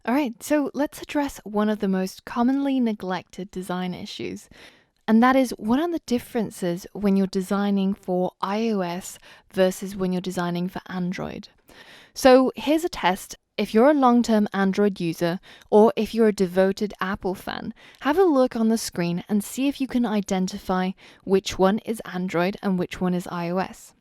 All right, so let's address one of the most commonly neglected design issues. And that is, what are the differences when you're designing for iOS versus when you're designing for Android? So here's a test. If you're a long-term Android user, or if you're a devoted Apple fan, have a look on the screen and see if you can identify which one is Android and which one is iOS.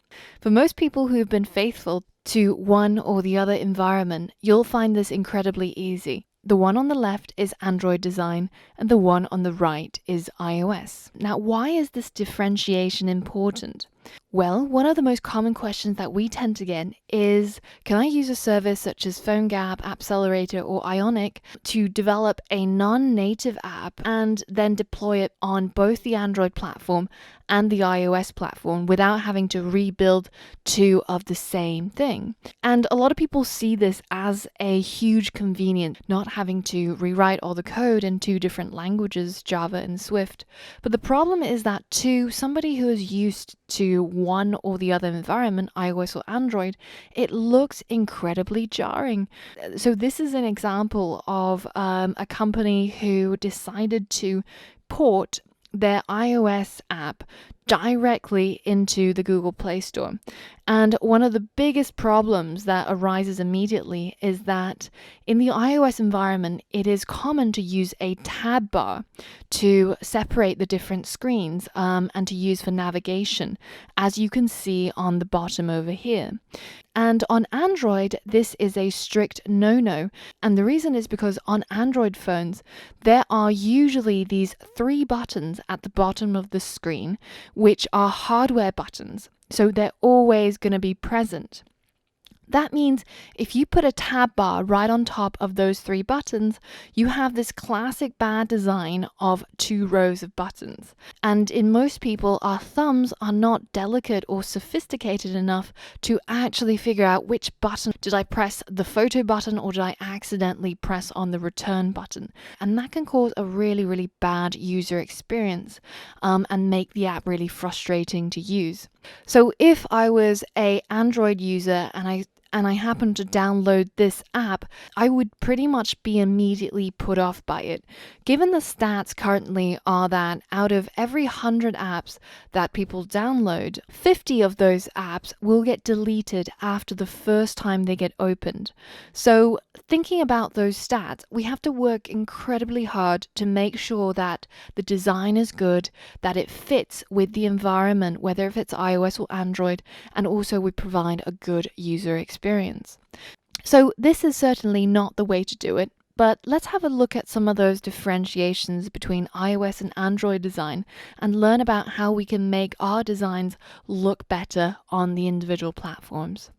For most people who have been faithful to one or the other environment, you'll find this incredibly easy. The one on the left is Android design, and the one on the right is iOS. Now, why is this differentiation important? Well, one of the most common questions that we tend to get is, can I use a service such as PhoneGap, Appcelerator, or Ionic to develop a non-native app and then deploy it on both the Android platform and the iOS platform without having to rebuild two of the same thing? And a lot of people see this as a huge convenience, not having to rewrite all the code in two different languages, Java and Swift. But the problem is that to somebody who is used to one or the other environment, iOS or Android, it looks incredibly jarring. So this is an example of a company who decided to port their iOS app directly into the Google Play Store. And one of the biggest problems that arises immediately is that in the iOS environment, it is common to use a tab bar to separate the different screens and to use for navigation, as you can see on the bottom over here. And on Android, this is a strict no-no. And the reason is because on Android phones, there are usually these three buttons at the bottom of the screen, which are hardware buttons. So they're always going to be present. That means if you put a tab bar right on top of those three buttons, you have this classic bad design of two rows of buttons. And in most people, our thumbs are not delicate or sophisticated enough to actually figure out which button. Did I press the photo button or did I accidentally press on the return button? And that can cause a really, really bad user experience and make the app really frustrating to use. So if I was an Android user and I happened to download this app, I would pretty much be immediately put off by it. Given the stats currently are that out of every 100 apps that people download, 50 of those apps will get deleted after the first time they get opened. So thinking about those stats, we have to work incredibly hard to make sure that the design is good, that it fits with the environment, whether if it's iOS or Android, and also we provide a good user experience. So this is certainly not the way to do it, but let's have a look at some of those differentiations between iOS and Android design and learn about how we can make our designs look better on the individual platforms.